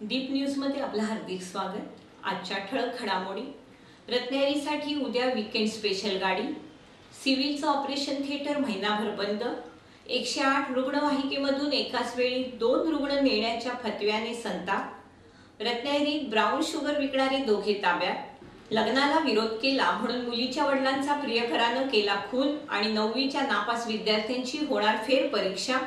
दीप news मध्ये आपलं हार्दिक स्वागत। आजच्या ठळक घडामोडी। रत्नागिरीसाठी उद्या वीकेंड स्पेशल गाडी। सिव्हिलचं ऑपरेशन थिएटर महिनाभर बंद। 108 रुग्णवाहिकेमधून एकाच वेळी 2 रुग्ण नेण्याच्या फतव्याने संताप। रत्नागिरीत ब्राऊन शुगर विकणारे दोघे ताब्यात। लग्नाला विरोध केला म्हणून मुलीच्या वडिलांचा प्रियकरानं केला खून आणि 9वीच्या नापास विद्यार्थ्यांची होणार फेर परीक्षा,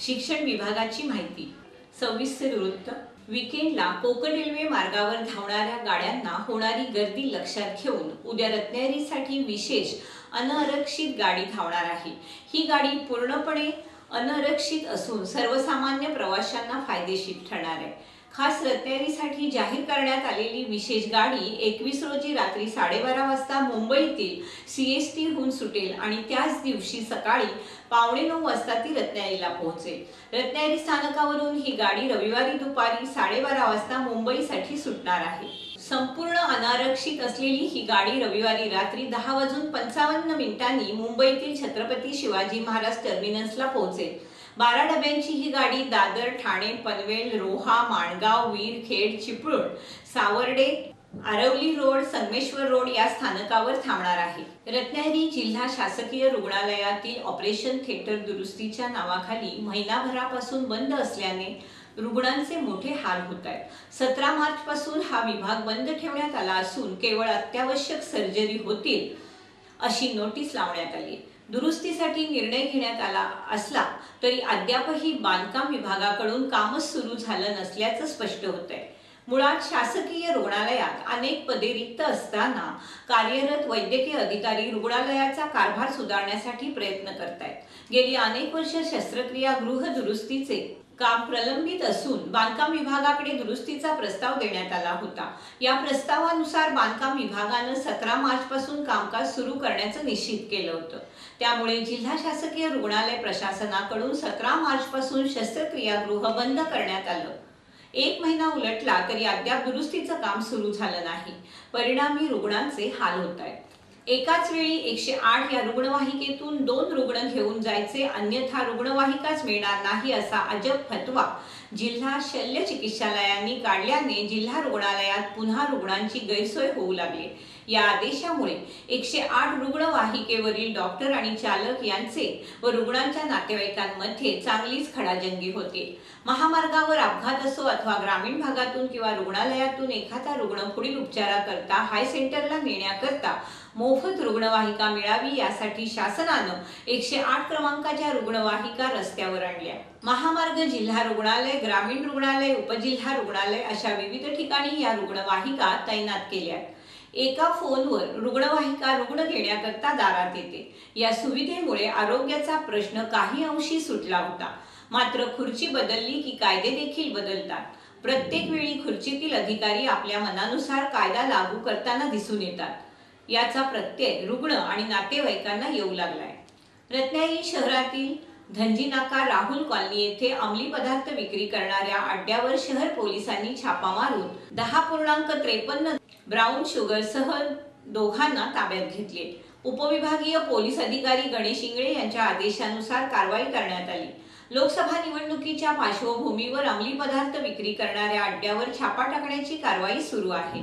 शिक्षण विभागाची माहिती। सविस्तर वृत्त। वीकेंडला कोकण रेल्वे मार्गावर धावणाऱ्या गाड्यांना होणारी गर्दी लक्षात घेऊन उद्या रत्नागिरीसाठी विशेष अनारक्षित गाडी धावणार आहे। ही गाडी पूर्णपणे अनारक्षित असून सर्वसामान्य प्रवाशांना फायदेशीर ठरणार आहे। खास रत्नागिरीसाठी जाहीर करण्यात आलेली विशेष गाडी 21 रोजी रात्री 12:30 वाजता मुंबईतील CST हून सुटेल आणि त्याच दिवशी सकाळी 9:15 वाजता ती रत्नागिरीला पोहोचेल। रत्नागिरी स्थानकावरून ही गाडी रविवारी दुपारी 12:30 वाजता मुंबईसाठी सुटणार आहे। संपूर्ण अनारक्षित असलेली ही गाडी रविवारी रात्री 10:55 मुंबईतील छत्रपती शिवाजी महाराज टर्मिनसला पोहोचेल। 12 डब्यांची ही गाडी दादर, ठाणे, पनवेल, रोहा, माणगाव, वीरखेड, चिपळूण, सावर्डे, आरवली रोड, संगमेश्वर रोड या स्थानकावर थांबणार आहे। रत्नागिरी जिल्हा शासकीय रुग्णालयातील ऑपरेशन थिएटर दुरुस्तीच्या नावाखाली महिनाभरापासून बंद असल्याने रुग्णांचे मोठे हाल होत आहेत। 17 मार्च पासून हा विभाग बंद ठेवण्यात आला असून केवळ अत्यावश्यक सर्जरी होतील अशी नोटीस लावण्यात आली। दुरुस्तीसाठी निर्णय घेण्यात आला असला तरी अद्यापही बांधकाम विभागाकडून कामच सुरू झालं नसल्याचं स्पष्ट होतंय। मुळात शासकीय रुग्णालयात अनेक पदे रिक्त असताना कार्यरत वैद्यकीय अधिकारी रुग्णालयाचा कारभार सुधारण्यासाठी प्रयत्न करतायत। गेली अनेक वर्ष शस्त्रक्रिया गृह दुरुस्तीचे काम प्रलंबित असून बांधकाम विभागाकडे दुरुस्तीचा प्रस्ताव देण्यात आला होता। या प्रस्तावानुसार बांधकाम विभागानं 17 मार्च पासून कामकाज सुरू करण्याचं निश्चित केलं होतं। त्यामुळे जिल्हा शासकीय रुग्णालय प्रशासनाकडून 17 मार्च पासून शस्त्रक्रिया गृह बंद करण्यात आलं। 1 महिना उलटला तरी अद्याप दुरुस्तीचं काम सुरू झालं नाही। परिणामी रुग्णांचे हाल होत आहेत। एकाच वेळी 108 या रुग्णवाहिकेतून 2 रुग्ण घेऊन जायचे, अन्यथा रुग्णवाहिकाच मिळणार नाही असा अजब फतवा जिल्हा शल्य चिकित्सालयांनी काढल्याने जिल्हा रुग्णालयात पुन्हा रुग्णांची गैरसोय होऊ लागली। या आदेशामुळे 108 रुग्णवाहिकेवरील डॉक्टर आणि चालक यांचे व रुग्णांच्या नातेवाईकांमध्ये चांगलीच खडाजंगी होते। महामार्गावर अपघात असो अथवा ग्रामीण भागातून किंवा रुग्णालयातून एखादा रुग्ण पुढील उपचाराकरता हाय सेंटरला नेण्याकरता मोफत रुग्णवाहिका मिळावी यासाठी शासनानं 108 क्रमांकाच्या रुग्णवाहिका रस्त्यावर आणल्या। महामार्ग, जिल्हा रुग्णालय, ग्रामीण रुग्णालय, उपजिल्हा रुग्णालय अशा विविध ठिकाणी या रुग्णवाहिका तैनात केल्या। एका फोनवर रुग्णवाहिका रुग्ण घेण्याकरता दारात येते। या सुविधेमुळे आरोग्याचा प्रश्न काही अंशी सुटला होता। मात्र खुर्ची बदलली की कायदे देखील बदलतात। प्रत्येक वेळी खुर्चीतील अधिकारी आपल्या मनानुसार कायदा लागू करताना दिसून येतात। याचा प्रत्यय रुग्ण आणि नातेवाईकांना येऊ लागलाय। रत्नागिरी शहरातील धनजीनाका राहुल कॉलनी येथे अंमली पदार्थ विक्री करणाऱ्या अड्ड्यावर शहर पोलिसांनी छापा मारून 10.53 ब्राऊन शुगरसह दोघांना ताब्यात घेतले। उपविभागीय पोलीस अधिकारी गणेश इंगळे यांच्या आदेशानुसार कारवाई करण्यात आली। लोकसभा निवडणुकीच्या पार्श्वभूमीवर अंमली पदार्थ विक्री करणाऱ्या अड्ड्यावर छापा टाकण्याची कारवाई सुरू आहे।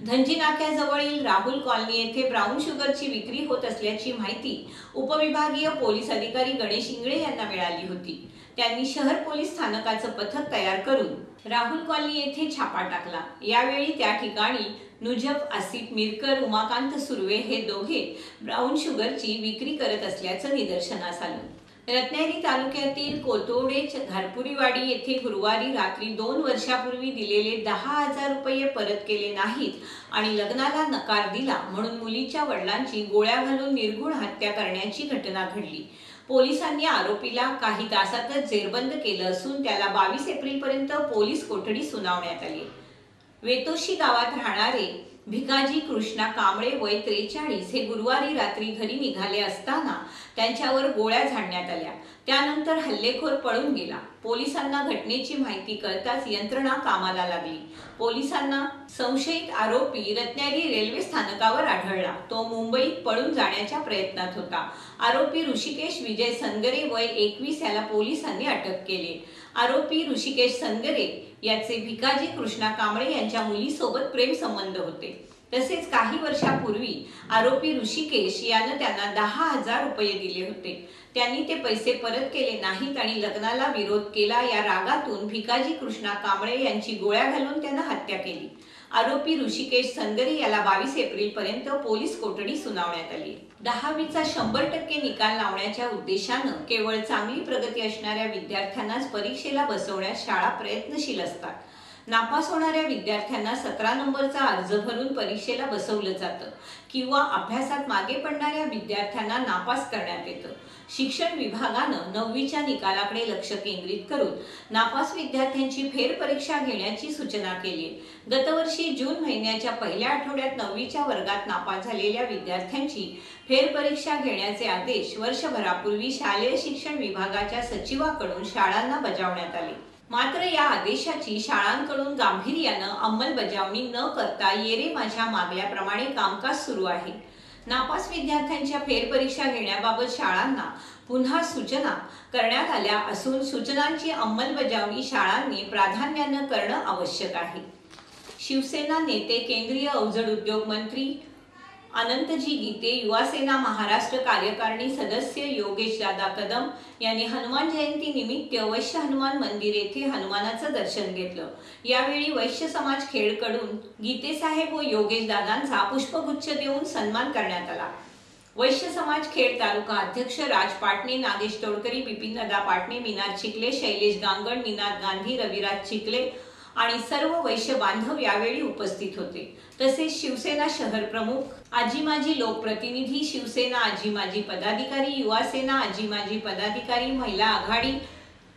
धनजी नाक्याजवळील राहुल कॉलनी येथे ब्राऊन शुगरची विक्री होत असल्याची माहिती उपविभागीय पोलीस अधिकारी गणेश इंगळे यांना मिळाली होती। त्यांनी शहर पोलीस स्थानकाचं पथक तयार करून राहुल कॉलनी येथे छापा टाकला। यावेळी त्या ठिकाणी नुजब, आसिफ मिरकर, उमाकांत सुर्वे हे दोघे ब्राऊन शुगरची विक्री करत असल्याचं निदर्शनास आलं। रत्नागिरी तालुक्यातील कोतोडे घारपुरीवाडी येथे गुरुवारी रात्री 2 वर्षापूर्वी दिलेले 10,000 रुपये परत केले नाहीत आणि लग्नाला नकार दिला म्हणून मुलीच्या वडिलांची गोळ्या घालून निर्घृण हत्या करण्याची घटना घडली। पोलिसांनी आरोपीला काही तासातच जेरबंद केलं असून त्याला 22 एप्रिलपर्यंत पोलीस कोठडी सुनावण्यात आली। वेतोशी गावात राहणारे भिकाजी कृष्णा कांबळे वय 43 हे गुरुवारी रात्री घरी निघाले असताना त्यांच्यावर गोळ्या झाडण्यात आल्या। त्यानंतर हल्लेखोर पळून गेला। पोलिसांना घटनेची माहिती कळताच यंत्रणा कामाला लागली। पोलिसांना संशयित आरोपी रत्नागिरी रेल्वे स्थानकावर आढळला। तो मुंबईत पळून जाण्याच्या प्रयत्नात होता। आरोपी ऋषिकेश विजय सनगरे वय 21 याला पोलिसांनी अटक केली। आरोपी ऋषिकेश सनगरे याचे भिकाजी कृष्णा कांबळे यांच्या मुलीसोबत प्रेम संबंध होते। तसेच काही वर्षापूर्वी आरोपी ऋषिकेश यानं त्यांना 10,000 रुपये दिले होते। त्यांनी ते पैसे परत केले नाहीत आणि लग्नाला विरोध केला। या रागातून भिकाजी कृष्णा कांबळे यांची गोळ्या घालून त्यानं हत्या केली। आरोपी ऋषिकेश सनगरे याला 22 एप्रिल पर्यंत पोलीस कोठडी सुनावण्यात आली। 10वीचा 100% निकाल लावण्याच्या उद्देशानं केवळ चांगली प्रगती असणाऱ्या विद्यार्थ्यांनाच परीक्षेला बसवण्यास शाळा प्रयत्नशील असतात। नापास होणाऱ्या विद्यार्थ्यांना 17 नंबरचा अर्ज भरून परीक्षेला बसवलं जातं किंवा अभ्यासात मागे पडणाऱ्या विद्यार्थ्यांना नापास करण्यात येतं। शिक्षण विभागानं 9वीच्या निकालाकडे लक्ष केंद्रित करून नापास विद्यार्थ्यांची फेरपरीक्षा घेण्याची सूचना केली आहे। गतवर्षी जून महिन्याच्या पहिल्या आठवड्यात 9वीच्या वर्गात नापास झालेल्या विद्यार्थ्यांची फेरपरीक्षा घेण्याचे आदेश वर्षभरापूर्वी शालेय शिक्षण विभागाच्या सचिवाकडून शाळांना बजावण्यात आले। मात्र या आदेशाची शाळांकडून गांभीर्यानं अंमलबजावणी न करता येरे माझ्या मागल्याप्रमाणे कामकाज सुरू आहे। नापास विद्यार्थ्यांच्या फेरपरीक्षा घेण्याबाबत शाळांना पुन्हा सूचना करण्यात आल्या असून सूचनांची अंमलबजावणी शाळांनी प्राधान्यानं करणं आवश्यक आहे। शिवसेना नेते केंद्रीय अवजड उद्योग मंत्री अनंतजी गीते, युवासेना महाराष्ट्र कार्यकारिणी सदस्य योगेश दादा कदम यांनी हनुमान जयंती निमित्त वैश्य हनुमान मंदिर येथे हनुमानाचं दर्शन घेतलं। यावेळी वैश्य समाज खेडकडून गीते साहेब व योगेश दादांचा पुष्पगुच्छ देऊन सन्मान करण्यात आला। वैश्य समाज खेड तालुका अध्यक्ष राज पाटणे, नागेश तोडकरी, बिपिन दादा पाटणे, मीनाद चिखले, शैलेश गांगण, निनाद गांधी, रविराज चिखले आणि सर्व वैश्य बांधव यावेळी उपस्थित होते। तसेच शिवसेना शहर प्रमुख, आजी माजी लोकप्रतिनिधी, शिवसेना आजी माजी पदाधिकारी, युवासेना आजी माजी पदाधिकारी, महिला आघाडी,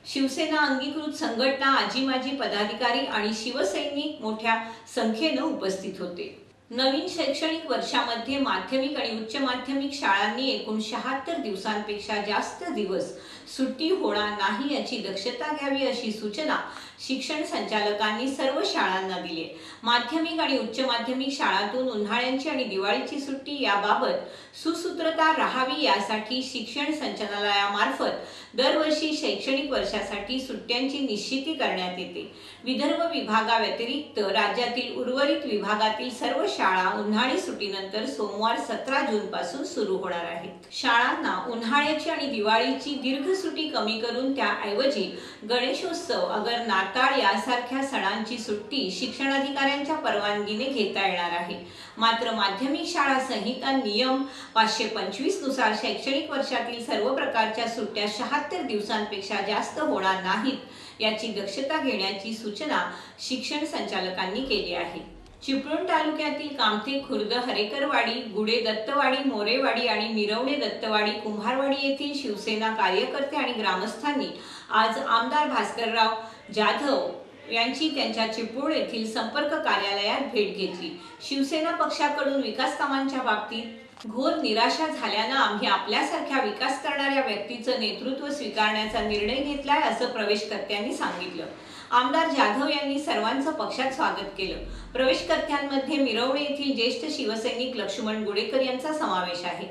शिवसेना अंगीकृत संघटना आजी माजी पदाधिकारी आणि शिवसैनिक मोठ्या संख्येनं उपस्थित होते। नवीन शैक्षणिक वर्षामध्ये माध्यमिक आणि उच्च माध्यमिक शाळांनी एकूण 76 दिवसांपेक्षा जास्त दिवस सुट्टी होणार नाही याची दक्षता घ्यावी अशी सूचना शिक्षण संचालकांनी सर्व शाळांना दिली। माध्यमिक आणि उच्च माध्यमिक शाळांतून उन्हाळ्याची आणि दिवाळीची सुट्टी याबाबत सुसूत्रता राहावी यासाठी शिक्षण संचालनालयामार्फत दरवर्षी शैक्षणिक वर्षासाठी सुट्ट्यांची निश्चिती करण्यात येते। विदर्भ विभागाव्यतिरिक्त राज्यातील उर्वरित विभागातील सर्व शाळा उन्हाळी सुट्टीनंतर सोमवार 17 जून पासून सुरू होणार आहेत। शाळांना उन्हाळ्याची आणि दिवाळीची दीर्घ सुट्टी कमी करून त्याऐवजी गणेशोत्सव, अगर नाताळ यासारख्या सणांची सुट्टी शिक्षणाधिकाऱ्यांच्या परवानगीने घेता येणार आहे। मात्र माध्यमिक शाळा संहिता नियम 525 नुसार शैक्षणिक वर्षातील सर्व प्रकारच्या सुट्ट्या 76 दिवसांपेक्षा जास्त होणार नाहीत याची दक्षता घेण्याची सूचना शिक्षण संचालकांनी केली आहे। चिपळूण तालुक्यातील कामथे खुर्द, हरेकरवाडी, गुडे दत्तवाडी, मोरेवाडी आणि मिरवणे दत्तवाडी, कुंभारवाडी येथील शिवसेना कार्यकर्ते आणि ग्रामस्थांनी आज आमदार भास्करराव जाधव यांची त्यांच्या चिपळूण येथील संपर्क कार्यालयात भेट घेतली। शिवसेना पक्षाकडून विकास कामांच्या बाबतीत घोर निराशा झाल्यानं आम्ही आपल्यासारख्या विकास करणाऱ्या व्यक्तीचं नेतृत्व स्वीकारण्याचा निर्णय घेतलाय असं प्रवेशकर्त्यांनी सांगितलं। आमदार जाधव यांनी सर्वांचं पक्षात स्वागत केलं। प्रवेशकर्त्यांमध्ये मिरवणे येथील ज्येष्ठ शिवसैनिक लक्ष्मण गुडेकर यांचा समावेश आहे।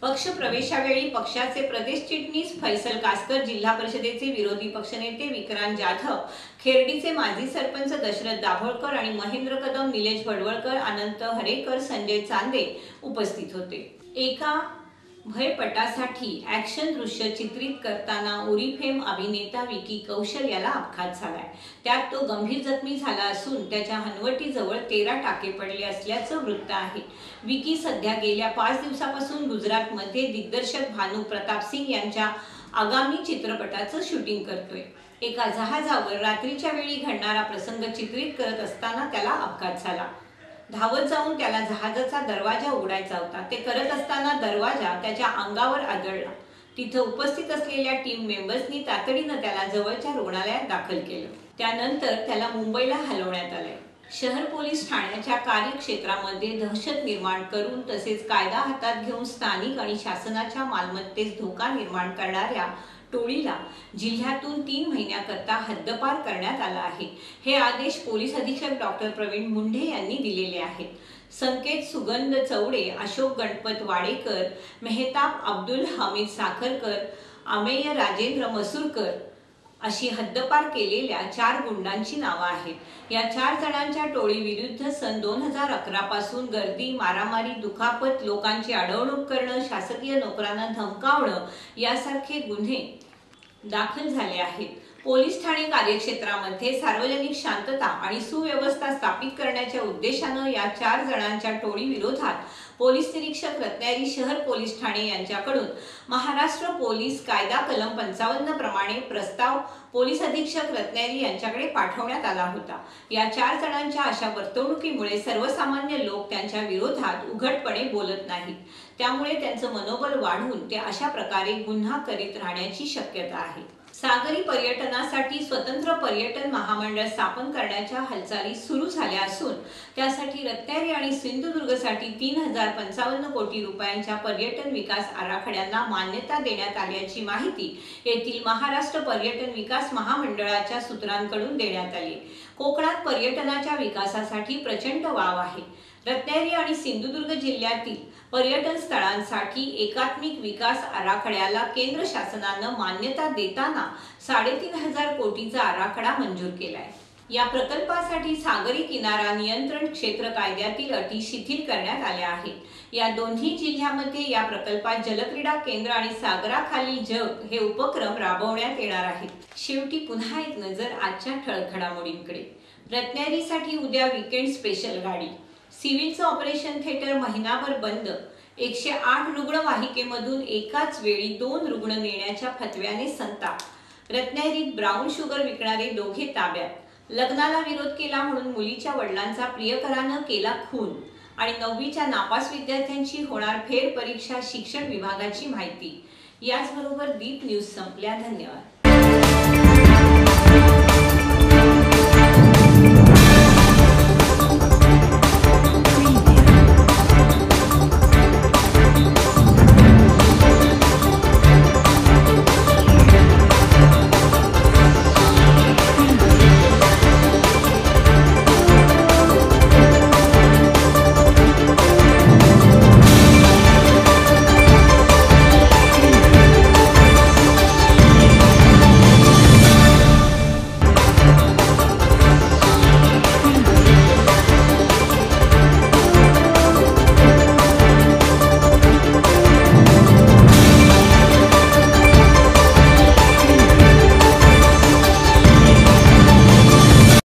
पक्ष प्रवेशावेळी पक्षाचे प्रदेश चिटणीस फैसल कासकर, जिल्हा परिषदेचे विरोधी पक्षनेते विक्रांत जाधव, खेर्डीचे माजी सरपंच दशरथ दाभोळकर आणि महेंद्र कदम, निलेश भडवळकर, अनंत हरेकर, संजय चांदे उपस्थित होते। एका भयपटासाठी ॲक्शन दृश्य चित्रित करताना उरीफेम अभिनेता विकी कौशल याला अपघात झालाय। त्यात तो गंभीर जखमी झाला असून त्याच्या हनवटीजवळ 13 टाके पडले असल्याचं वृत्त आहे। विकी सध्या गेल्या 5 दिवसापासून गुजरातमध्ये दिग्दर्शक भानू प्रताप सिंग यांच्या आगामी चित्रपटाचं शूटिंग करतोय। एका जहाजावर रात्रीच्या वेळी घडणारा प्रसंग चित्रित करत असताना त्याला अपघात झाला। धावत जाऊन त्याला जहाजाचा दरवाजा उघडायचा होता। ते करत असताना दरवाजा त्याच्या अंगावर आदळला। तिथं उपस्थित असलेल्या टीम मेंबर्सनी तातडीनं त्याला जवळच्या रुग्णालयात दाखल केलं। त्यानंतर त्याला मुंबईला हलवण्यात आले। शहर पोलीस ठाण्याच्या कार्यक्षेत्रामध्ये दहशत निर्माण करून तसेच कायदा हातात घेऊन स्थानिक आणि शासनाच्या मालमत्तेस धोका निर्माण करणाऱ्या टोळीला जिल्ह्यातून 3 महिन्याकरता हद्दपार करण्यात आला आहे। हे आदेश पोलीस अधीक्षक डॉक्टर प्रवीण मुंढे यांनी दिलेले आहेत। संकेत सुगंध चौडे, अशोक गणपत वाडेकर, मेहताब अब्दुल हमीद साखरकर, अमेय राजेंद्र मसूरकर अशी हद्दपार केलेल्या 4 गुंडांची नावं आहेत। या 4 जणांच्या टोळीविरुद्ध सन 2011 पासून गर्दी, मारामारी, दुखापत, लोकांची अडवणूक करणं, शासकीय नोकरांना धमकावणं यासारखे गुन्हे दाखल झाले आहेत। पोलीस ठाणे कार्यक्षेत्रामध्ये सार्वजनिक शांतता आणि सुव्यवस्था स्थापित करण्याच्या उद्देशानं या 4 जणांच्या टोळीविरोधात पोलीस निरीक्षक रत्नागिरी शहर पोलीस ठाणे यांच्याकडून महाराष्ट्र पोलीस कायदा कलम 55 प्रमाणे प्रस्ताव पोलीस अधीक्षक रत्नागिरी यांच्याकडे पाठवण्यात आला होता। या 4 जणांच्या अशा वर्तणुकीमुळे सर्वसामान्य लोक त्यांच्या विरोधात उघडपणे बोलत नाहीत। त्यामुळे त्यांचं मनोबल वाढून ते अशा प्रकारे गुन्हा करीत राहण्याची शक्यता आहे। सागरी पर्यटनासाठी स्वतंत्र पर्यटन महामंडळ स्थापन करण्याच्या हालचाली सुरू झाल्या असून त्यासाठी रत्नागिरी आणि सिंधुदुर्गसाठी 3055 कोटी रुपयांच्या पर्यटन विकास आराखड्यांना मान्यता देण्यात आल्याची माहिती येथील महाराष्ट्र पर्यटन विकास महामंडळाच्या सूत्रांकडून देण्यात आली। कोकणात पर्यटनाच्या विकासासाठी प्रचंड वाव आहे। रत्नागिरी आणि सिंधुदुर्ग जिल्ह्यातील पर्यटन स्थळांसाठी एकात्मिक विकास आराखड्याला केंद्र शासनानं मान्यता देताना 3500 कोटीचा आराखडा मंजूर केलाय। या प्रकल्पासाठी सागरी किनारा नियंत्रण क्षेत्र कायद्यातील अटी शिथिल करण्यात आल्या आहेत। या दोन्ही जिल्ह्यामध्ये या प्रकल्पात जलक्रीडा केंद्र आणि सागराखालील जग हे उपक्रम राबवण्यात येणार आहेत। शेवटी पुन्हा एक नजर आजच्या ठळक घडामोडींकडे। रत्नागिरीसाठी उद्या वीकेंड स्पेशल गाडी। सिव्हिलचं ऑपरेशन थिएटर महिनाभर बंद। 108 रुग्णवाहिकेमधून एकाच वेळी 2 रुग्ण नेण्याच्या फतव्याने संताप। रत्नागिरीत ब्राऊन शुगर विकणारे दोघे ताब्यात। लग्नाला विरोध केला म्हणून मुलीच्या वडिलांचा प्रियकरानं केला खून। आणि 9वीच्या नापास विद्यार्थ्यांची होणार फेरपरीक्षा, शिक्षण विभागाची माहिती। याचबरोबर दीप न्यूज संपल्या। धन्यवाद।